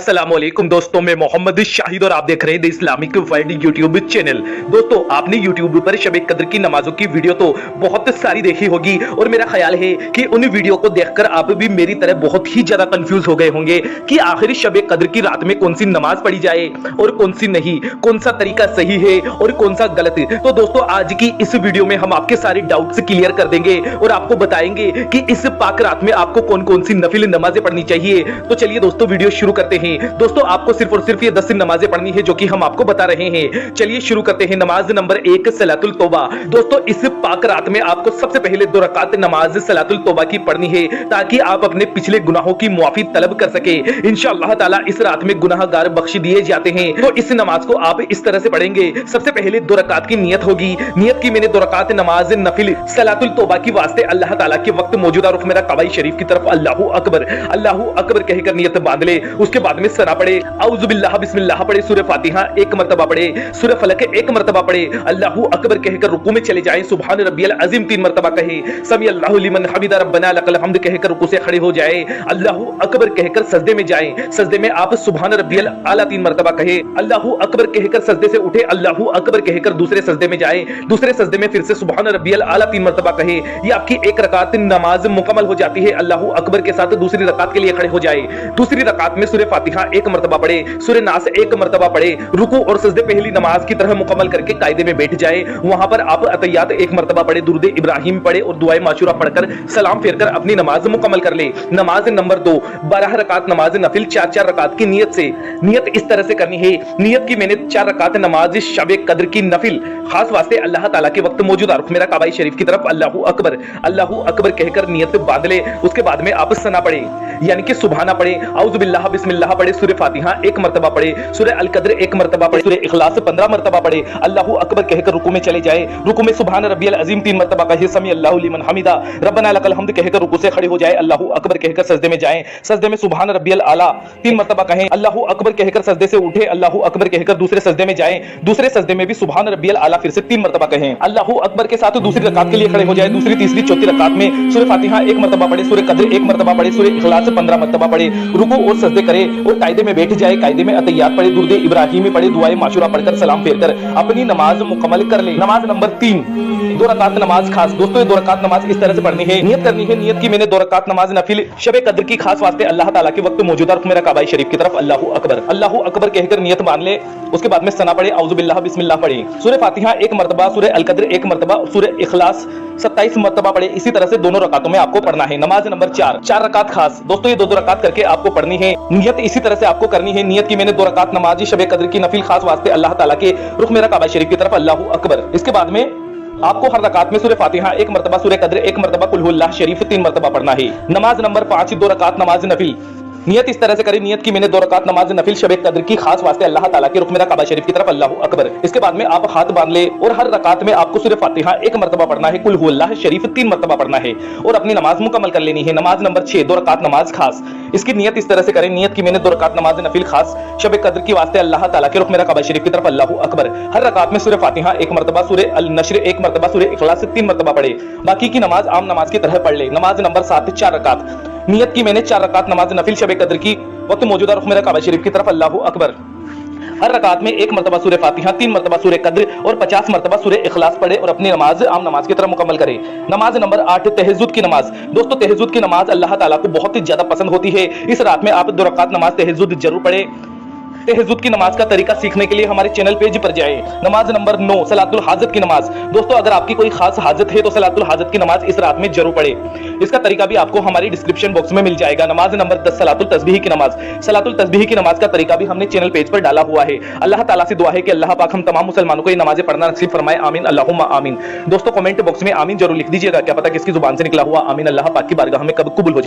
अस्सलाम वालेकुम दोस्तों, मैं मोहम्मद शाहिद और आप देख रहे हैं the Islamic world YouTube channel. दोस्तों, आपने यूट्यूब पर शब कद्र की नमाजों की वीडियो तो बहुत सारी देखी होगी और मेरा ख्याल है कि उन वीडियो को देखकर आप भी मेरी तरह बहुत ही ज्यादा कंफ्यूज हो गए होंगे कि आखिर शब कद्र की रात में कौन सी नमाज पढ़ी जाए और कौन सी नहीं, कौन सा तरीका सही है और कौन सा गलत। तो दोस्तों, आज की इस वीडियो में हम आपके सारे डाउट्स क्लियर कर देंगे और आपको बताएंगे कि इस पाक रात में आपको कौन कौन सी नफिल नमाजें पढ़नी चाहिए। तो चलिए दोस्तों, वीडियो शुरू करते हैं। दोस्तों, आपको सिर्फ और सिर्फ ये 10 नमाजें पढ़नी है जो कि हम आपको बता रहे हैं। चलिए शुरू करते हैं। नमाज नंबर 1, सलातुल तौबा। दोस्तों, इस पाक रात में आपको सबसे पहले 2 रकात नमाज सलातुल तौबा की पढ़नी है ताकि आप अपने पिछले गुनाहों की मुआफी तलब कर सके। इंशाअल्लाह ताला इस रात में गुनाहगार बख्श दिए जाते हैं। तो इस नमाज को आप इस तरह से पढ़ेंगे। सबसे पहले 2 रकात की नियत होगी। नियत की मैंने 2 रकात नमाज नफिल सलातुल तौबा की वास्ते अल्लाह ताला के वक्त मौजूदा रुख मेरा कबाई शरीफ की तरफ अल्लाहू अकबर कहकर नियत बांध ले। उसके बाद में सना पढ़े, औज़ु बिल्लाह बिस्मिल्लाह पढ़े, सूरह फातिहा 1 मर्तबा पढ़े, सूरह फलक 1 मर्तबा पढ़े, अल्लाहू अकबर कहकर रुकू में चले जाएं, सुभान रब्बियल अज़ीम 3 मर्तबा कहे, समी अल्लाहु लिमन हमिदा रब्बना लकल हम्द कहकर रुकू से खड़े हो जाए, अल्लाहू अकबर कहकर सजदे में जाएं। सजदे में आप सुभान रब्बियल आला 3 मर्तबा कहे, अल्लाहू अकबर कहकर सजदे से उठे, अल्लाहू अकबर कहकर दूसरे सजदे में जाए। दूसरे सजदे में फिर से सुभान रब्बियल आला 3 मर्तबा कहे। ये आपकी 1 रकात नमाज मुकम्मल हो जाती है। अल्लाहू अकबर के साथ दूसरी रकात के लिए खड़े हो जाए। दूसरी रकात में सूरह फातिहा 1 मर्तबा पढ़े, सूरह नास 1 मर्तबा पढ़े, रुकू और सजदे पहली नमाज की तरह मुकम्मल करके कायदे में बैठ जाए। वहां पर आप अतहियात 1 मर्तबा पढ़े, दुरूद इब्राहिम पढ़े और दुआए माशूरा पढ़कर सलाम फेरकर अपनी नमाज मुकम्मल कर ले। नमाज नंबर 2, 12 रकात नमाज नफिल 4-4 रकात की नियत से। नियत इस तरह से करनी है। नियत की मैंने 4 रकात नमाज शब कद्र की नफिल खास वास्ते अल्लाह ताला के वक्त मौजूदा रुख मेरा काबा शरीफ की तरफ अल्लाहू अकबर कहकर नियत बांध ले। उसके बाद में आप सना पढ़े यानी कि सुभाना पढ़े, औज़ु बिल्लाह बिस्मिल्लाह पढ़े, सूरह फातिहा 1 मर्तबा पढ़े, सूरह अल कद्र 1 मर्तबा पढ़े, सूरह इखलास 15 मर्तबा पढ़े, अल्लाहू अकबर कहकर रुकू में चले जाए। रुकू में सुभान रब्बियल अज़ीम 3 मर्तबा कहे, समी अल्लाहु लिमन हमिदा रब्बना लकल हम्द कहकर रुकू से खड़े हो जाए, अल्लाहू अकबर कहकर सजदे में जाएं। सजदे में सुभान रब्बियल आला 3 मर्तबा कहें, अल्लाहू अकबर कहकर सजदे से उठे, अल्लाहू अकबर कहकर दूसरे सजदे में जाएं। दूसरे सजदे में भी सुभान रब्बियल आला फिर से 3 मर्तबा कहें, अल्लाहू अकबर के साथ दूसरी रकात के लिए खड़े हो जाए। दूसरी, तीसरी, चौथी रकात में सूरह फातिहा 1 मर्तबा पढ़े, सूरह कद्र 1 मर्तबा पढ़े, सूरह इखलास 15 मर्तबा पढ़े, रुकू और सजदे करे और कायदे में बैठ जाए। कायदे में अतहियात पढ़े, दुरूद इब्राहिमी पढ़े, दुआए माशूरा पढ़कर सलाम फेरकर अपनी नमाज मुकम्मल कर ले। नमाज नंबर 3, 2 रकात नमाज खास। दोस्तों, ये 2 रकात नमाज इस तरह से पढ़नी है। नियत करनी है। नियत की मैंने 2 रकात नमाज नफिल शब कद्र की खास वास्ते अल्लाह ताला के वक्त मौजूदा रुख मेरा काबा शरीफ की तरफ अल्लाहू अकबर कहकर नियत मान ले। उसके बाद में सना पढ़े, औज़ु बिल्लाह बिस्मिल्लाह पढ़े, सूरह फातिहा 1 मर्तबा, सूरह अल कद्र 1 मर्तबा, सूरह इखलास 27 मर्तबा पढ़े। इसी तरह से दोनों रकातों में आपको पढ़ना है। नमाज नंबर 4 रकात खास। दोस्तों, ये 2 रकात करके आपको पढ़नी है। नियत इसी तरह से आपको करनी है। नियत की मैंने 2 रकात नमाज शब कद्र की नफिल खास वास्ते अल्लाह ताला के रुख मेरा काबा शरीफ की तरफ अल्लाहू अकबर। इसके बाद में आपको हर रकात में सूरह फातिहा 1 मर्तबा, सूरह कद्र 1 मर्तबा, कुल हुवल्लाह शरीफ 3 मर्तबा पढ़ना है। नमाज नंबर 5, 2 रकात नमाज नफिल। नियत इस तरह से करें। नियत की मैंने 2 रकात नमाज नफिल शब कद्र की खास वास्ते अल्लाह ताला के रुख मेरा काबा शरीफ की तरफ अल्लाहू अकबर। इसके बाद में आप हाथ बांध ले और हर रकात में आपको सूरह फातिहा 1 मर्तबा पढ़ना है, कुल हुवल्लाह शरीफ 3 मर्तबा पढ़ना है और अपनी नमाज मुकम्मल कर लेनी है। नमाज नंबर 6, 2 रकात नमाज खास। इसकी नियत इस तरह से करें। नियत की मैंने 2 रकात नमाज नफिल खास शब कद्र की वास्ते अल्लाह ताला के रुख मेरा काबा शरीफ की तरफ अल्लाहू अकबर। हर रकात में सूरह फातिहा 1 मर्तबा, सूरह अल नश्र 1 मर्तबा, सूरह इखलास 3 मर्तबा पढ़े। बाकी की नमाज आम नमाज की तरह पढ़ ले। नमाज नंबर 7, 4 रकात। नियत की मैंने 4 रकात नमाज नफिल शब कद्र की वक्त मौजूदा रुख मेरा काबा शरीफ की तरफ अल्लाहू अकबर। हर रकात में 1 मर्तबा सूरह फातिहा, 3 मर्तबा सूरह कद्र और 50 मर्तबा सूरह इखलास पढ़े और अपनी नमाज आम नमाज की तरह मुकम्मल करे। नमाज नंबर 8, तहज्जुद की नमाज। दोस्तों, तहज्जुद की नमाज अल्लाह ताला को बहुत ही ज्यादा पसंद होती है। इस रात में आप 2 रकात नमाज तहज्जुद जरूर पढ़े। तहज्जुद की नमाज का तरीका सीखने के लिए हमारे चैनल पेज पर जाएं। नमाज नंबर 9, सलातुल हाजत की नमाज। दोस्तों, अगर आपकी कोई खास हाजत है तो सलातुल हाजत की नमाज इस रात में जरूर पढ़े। इसका तरीका भी आपको हमारी डिस्क्रिप्शन बॉक्स में मिल जाएगा। नमाज नंबर 10, सलातुल तस्बीह की नमाज। सलातुल तस्बीह की नमाज का तरीका भी हमने चैनल पेज पर डाला हुआ है। अल्लाह ताला से दुआ है कि अल्लाह पाक हम तमाम मुसलमानों को ये नमाजें पढ़ना नसीब फरमाए। आमीन अल्लाहुम्मा आमीन। दोस्तों, कमेंट बॉक्स में आमीन जरूर लिख दीजिएगा। क्या पता किसकी जुबान से निकला हुआ आमीन अल्लाह पाक की बारगाह में कब कबूल हो जाए।